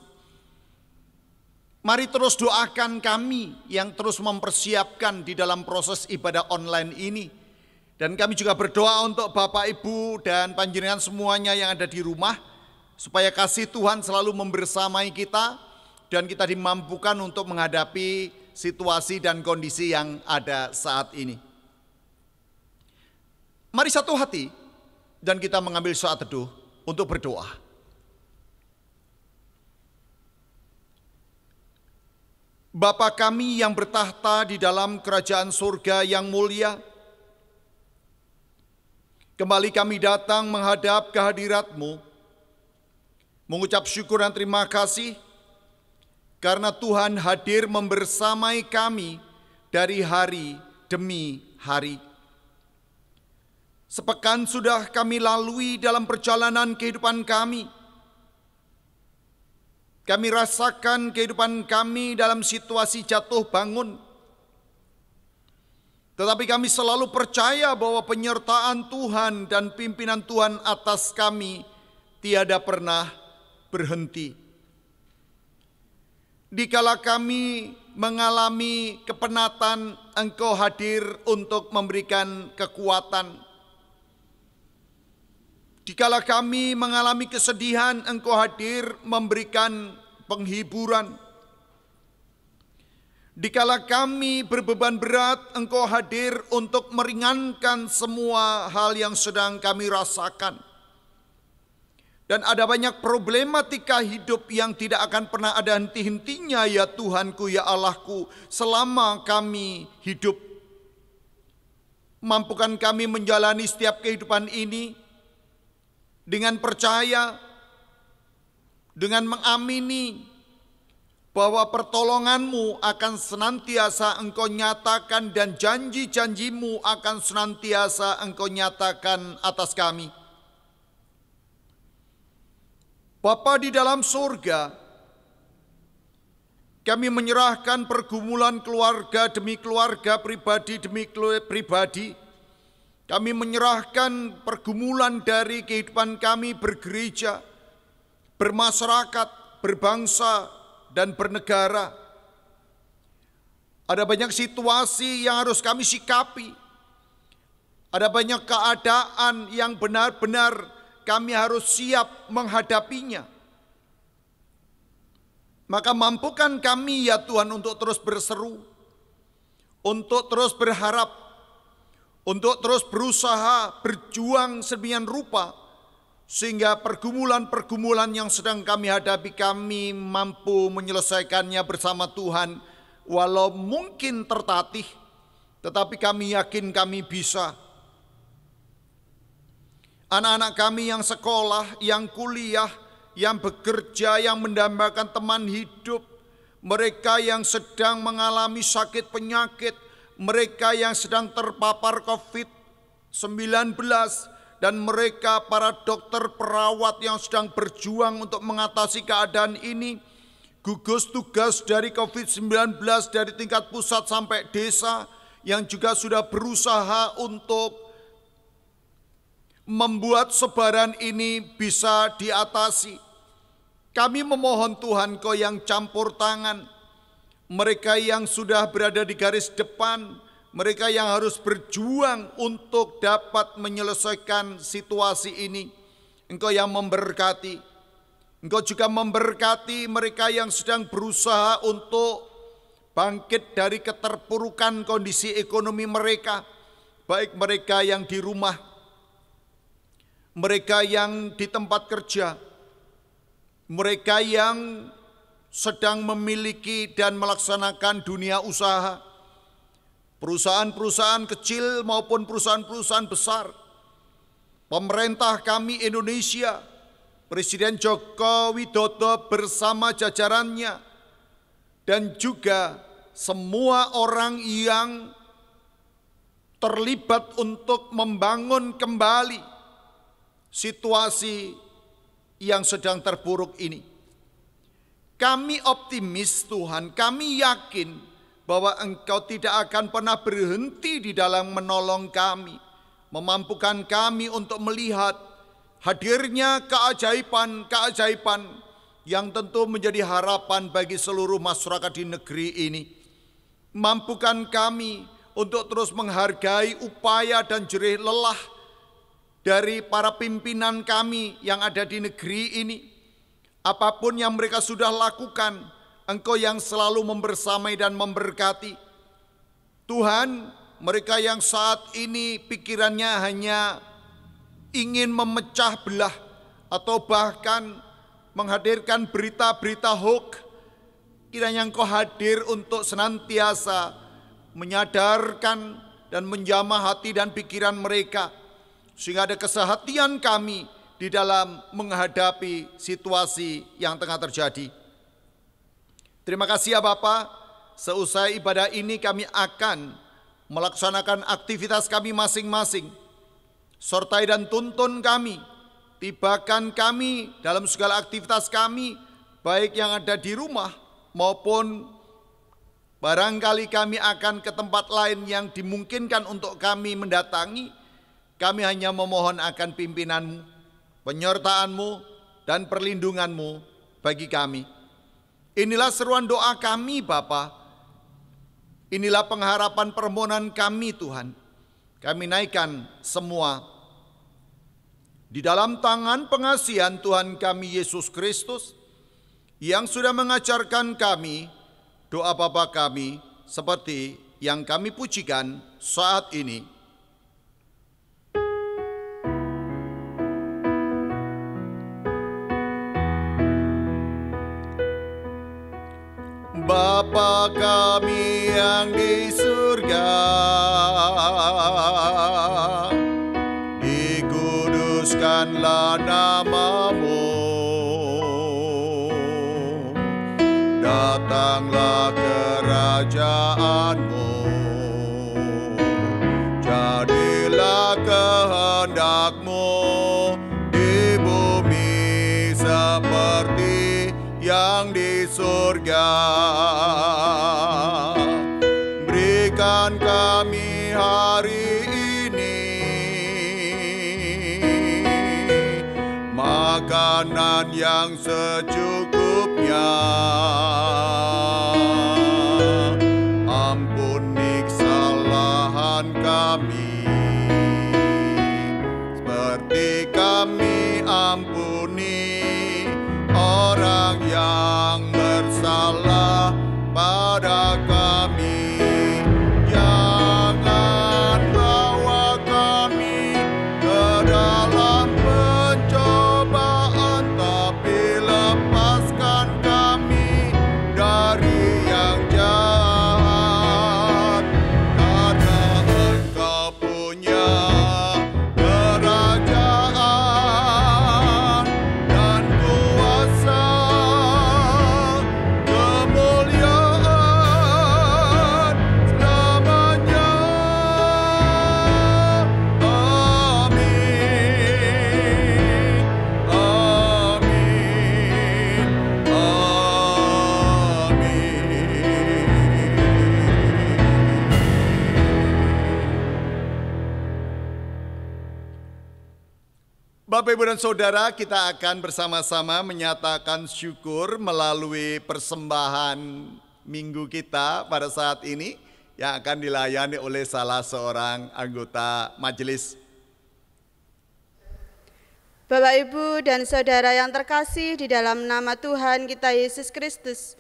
Mari terus doakan kami yang terus mempersiapkan di dalam proses ibadah online ini. Dan kami juga berdoa untuk Bapak, Ibu, dan panjenengan semuanya yang ada di rumah, supaya kasih Tuhan selalu membersamai kita, dan kita dimampukan untuk menghadapi situasi dan kondisi yang ada saat ini. Mari satu hati dan kita mengambil saat teduh untuk berdoa. Bapa kami yang bertahta di dalam kerajaan surga yang mulia, kembali kami datang menghadap kehadirat-Mu, mengucap syukur dan terima kasih karena Tuhan hadir membersamai kami dari hari demi hari. Sepekan sudah kami lalui dalam perjalanan kehidupan kami. Kami rasakan kehidupan kami dalam situasi jatuh bangun. Tetapi kami selalu percaya bahwa penyertaan Tuhan dan pimpinan Tuhan atas kami tiada pernah berhenti. Dikala kami mengalami kepenatan, Engkau hadir untuk memberikan kekuatan. Dikala kami mengalami kesedihan, Engkau hadir memberikan penghiburan. Dikala kami berbeban berat, Engkau hadir untuk meringankan semua hal yang sedang kami rasakan. Dan ada banyak problematika hidup yang tidak akan pernah ada henti-hentinya ya Tuhanku, ya Allahku, selama kami hidup. Mampukan kami menjalani setiap kehidupan ini dengan percaya, dengan mengamini bahwa pertolongan-Mu akan senantiasa Engkau nyatakan dan janji-janji-Mu akan senantiasa Engkau nyatakan atas kami. Bapa di dalam surga, kami menyerahkan pergumulan keluarga demi keluarga, pribadi demi pribadi. Kami menyerahkan pergumulan dari kehidupan kami bergereja, bermasyarakat, berbangsa, dan bernegara. Ada banyak situasi yang harus kami sikapi. Ada banyak keadaan yang benar-benar kami harus siap menghadapinya. Maka mampukan kami ya Tuhan untuk terus berseru, untuk terus berharap, untuk terus berusaha berjuang sedemikian rupa sehingga pergumulan-pergumulan yang sedang kami hadapi kami mampu menyelesaikannya bersama Tuhan, walau mungkin tertatih, tetapi kami yakin kami bisa. Anak-anak kami yang sekolah, yang kuliah, yang bekerja, yang mendambakan teman hidup, mereka yang sedang mengalami sakit penyakit, mereka yang sedang terpapar COVID-19, dan mereka para dokter perawat yang sedang berjuang untuk mengatasi keadaan ini, gugus tugas dari COVID-19 dari tingkat pusat sampai desa yang juga sudah berusaha untuk membuat sebaran ini bisa diatasi. Kami memohon Tuhan, Kau yang campur tangan, mereka yang sudah berada di garis depan, mereka yang harus berjuang untuk dapat menyelesaikan situasi ini, Engkau yang memberkati. Engkau juga memberkati mereka yang sedang berusaha untuk bangkit dari keterpurukan kondisi ekonomi mereka, baik mereka yang di rumah, mereka yang di tempat kerja, mereka yang sedang memiliki dan melaksanakan dunia usaha, perusahaan-perusahaan kecil maupun perusahaan-perusahaan besar, pemerintah kami Indonesia, Presiden Joko Widodo bersama jajarannya, dan juga semua orang yang terlibat untuk membangun kembali situasi yang sedang terpuruk ini. Kami optimis Tuhan, kami yakin bahwa Engkau tidak akan pernah berhenti di dalam menolong kami, memampukan kami untuk melihat hadirnya keajaiban-keajaiban yang tentu menjadi harapan bagi seluruh masyarakat di negeri ini. Mampukan kami untuk terus menghargai upaya dan jerih lelah dari para pimpinan kami yang ada di negeri ini. Apapun yang mereka sudah lakukan, Engkau yang selalu membersamai dan memberkati. Tuhan, mereka yang saat ini pikirannya hanya ingin memecah belah atau bahkan menghadirkan berita-berita hoax, kiranya Engkau hadir untuk senantiasa menyadarkan dan menjamah hati dan pikiran mereka, sehingga ada kesehatian kami di dalam menghadapi situasi yang tengah terjadi. Terima kasih ya Bapa. Seusai ibadah ini kami akan melaksanakan aktivitas kami masing-masing. Sertai dan tuntun kami, tibakan kami dalam segala aktivitas kami, baik yang ada di rumah maupun barangkali kami akan ke tempat lain yang dimungkinkan untuk kami mendatangi. Kami hanya memohon akan pimpinan-Mu, penyertaan-Mu, dan perlindungan-Mu bagi kami. Inilah seruan doa kami Bapa. Inilah pengharapan permohonan kami Tuhan. Kami naikkan semua di dalam tangan pengasihan Tuhan kami Yesus Kristus, yang sudah mengajarkan kami doa Bapa kami seperti yang kami pujikan saat ini. Bapa kami yang di surga, dikuduskanlah nama-Mu, datanglah kerajaan-Mu, jadilah kehendak-Mu di bumi seperti yang di surga. Berikan kami hari ini makanan yang secukupnya. Ampuni kesalahan kami seperti kami ampuni orang yang bersalah pada kami. Jangan bawa kami ke dalam pencobaan, Bapak, Ibu, dan Saudara, kita akan bersama-sama menyatakan syukur melalui persembahan minggu kita pada saat ini yang akan dilayani oleh salah seorang anggota majelis. Bapak, Ibu, dan Saudara yang terkasih, di dalam nama Tuhan kita Yesus Kristus,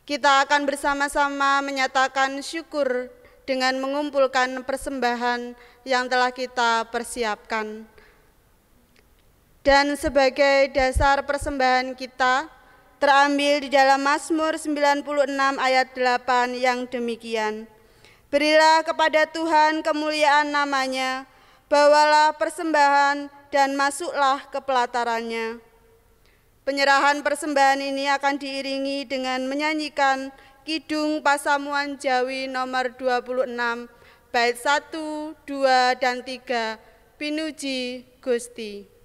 kita akan bersama-sama menyatakan syukur dengan mengumpulkan persembahan yang telah kita persiapkan. Dan sebagai dasar persembahan kita, terambil di dalam Mazmur 96 ayat 8 yang demikian. Berilah kepada Tuhan kemuliaan namanya, bawalah persembahan dan masuklah ke pelatarannya. Penyerahan persembahan ini akan diiringi dengan menyanyikan Kidung Pasamuan Jawi nomor 26, bait 1, 2, dan 3, Pinuji Gusti.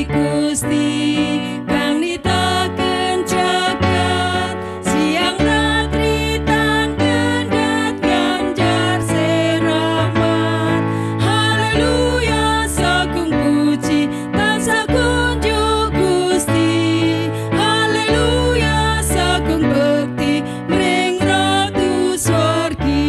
Gusti kang nitaken jagat siang ratri tan gendat ganjar seramat. Haleluya sagung puji tansah kunjuk Gusti. Haleluya sagung bekti mring ratu swargi.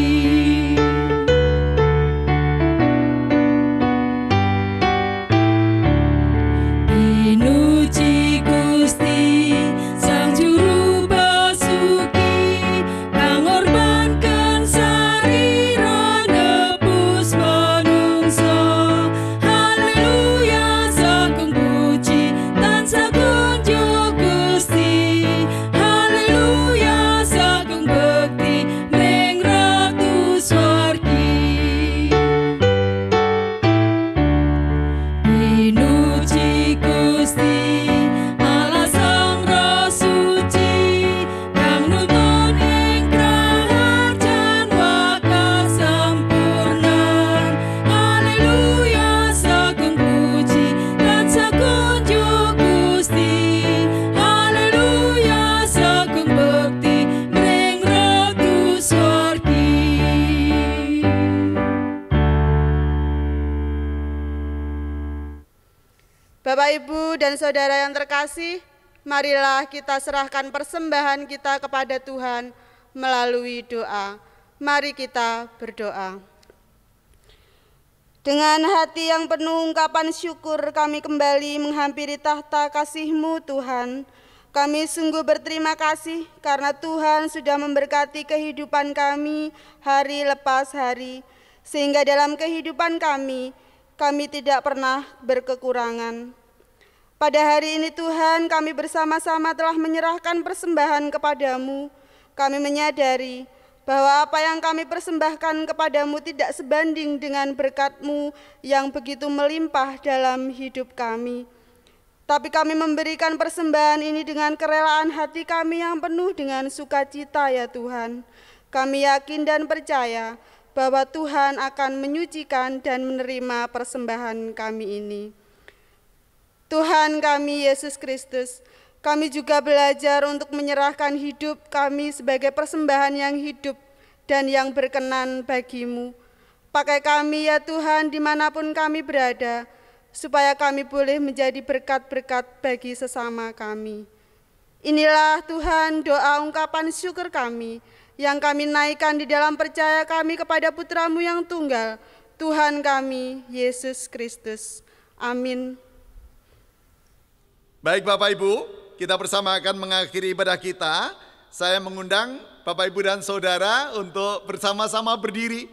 Pinuji Gusti sang juru basuki kang ngorbanken sarira nebus manungsa. Haleluya sagung puji tansah kunjuk Gusti. Haleluya sagung bekti mring ratu swargi. Pinuji Gusti Allah sang Roh Suci kang nuntun ing praharjan wakasampurnan. Haleluya sagung puji tansah kunjuk Gusti. Haleluya sagung bekti mring ratu swargi. Bapak, Ibu, dan Saudara yang terkasih, marilah kita serahkan persembahan kita kepada Tuhan melalui doa. Mari kita berdoa. Dengan hati yang penuh ungkapan syukur, kami kembali menghampiri tahta kasih-Mu, Tuhan. Kami sungguh berterima kasih karena Tuhan sudah memberkati kehidupan kami hari lepas hari, sehingga dalam kehidupan kami tidak pernah berkekurangan. Pada hari ini Tuhan, kami bersama-sama telah menyerahkan persembahan kepadamu. Kami menyadari bahwa apa yang kami persembahkan kepadamu tidak sebanding dengan berkat-Mu yang begitu melimpah dalam hidup kami. Tapi kami memberikan persembahan ini dengan kerelaan hati kami yang penuh dengan sukacita, ya Tuhan. Kami yakin dan percaya bahwa Tuhan akan menyucikan dan menerima persembahan kami ini. Tuhan kami Yesus Kristus, kami juga belajar untuk menyerahkan hidup kami sebagai persembahan yang hidup dan yang berkenan bagi-Mu. Pakai kami ya Tuhan dimanapun kami berada, supaya kami boleh menjadi berkat-berkat bagi sesama kami. Inilah Tuhan doa ungkapan syukur kami, yang kami naikkan di dalam percaya kami kepada Putra-Mu yang tunggal, Tuhan kami Yesus Kristus. Amin. Baik Bapak Ibu, kita bersama akan mengakhiri ibadah kita. Saya mengundang Bapak Ibu dan Saudara untuk bersama-sama berdiri.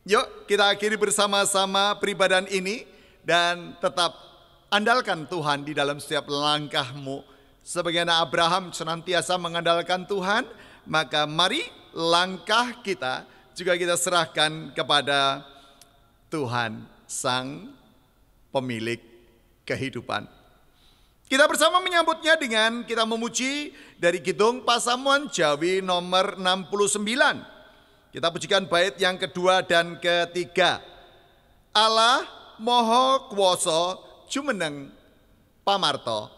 Yuk kita akhiri bersama-sama peribadahan ini dan tetap andalkan Tuhan di dalam setiap langkahmu. Sebagaimana Abraham senantiasa mengandalkan Tuhan, maka mari langkah kita juga kita serahkan kepada Tuhan, Sang Pemilik kehidupan. Kita bersama menyambutnya dengan kita memuji dari Kidung Pasamuan Jawi nomor 69. Kita pujikan bait yang kedua dan ketiga. Allah Moho Kuwasa jumeneng pamarto.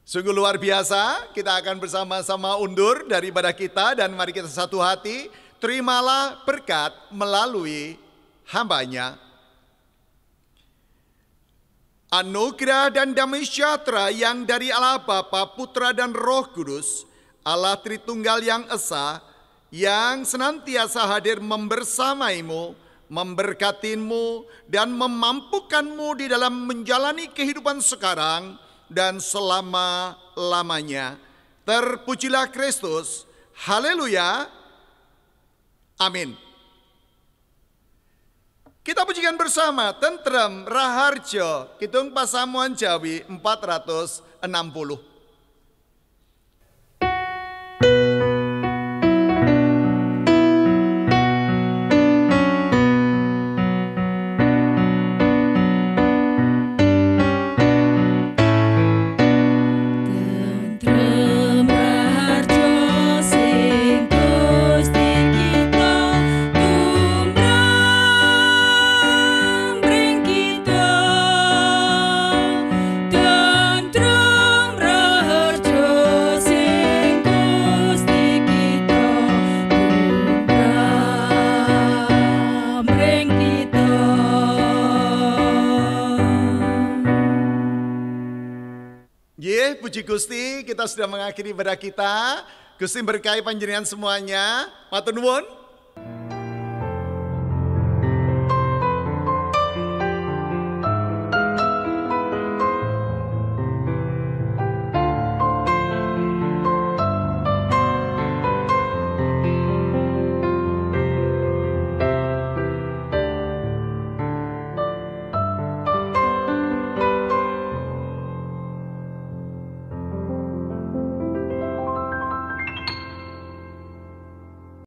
Sungguh luar biasa, kita akan bersama-sama undur dari ibadah kita dan mari kita satu hati, terimalah berkat melalui hamba-Nya. Anugerah dan damai sejahtera yang dari Allah Bapa, Putra dan Roh Kudus, Allah Tritunggal yang Esa, yang senantiasa hadir membersamaimu, memberkatimu, dan memampukanmu di dalam menjalani kehidupan sekarang dan selama-lamanya. Terpujilah Kristus. Haleluya. Amin. Kita pujikan bersama Tentrem Raharjo, Kidung Pasamuan Jawi 460. Puji Gusti, kita sudah mengakhiri ibadah kita. Gusti berkahi panjenengan semuanya. Matur nuwun.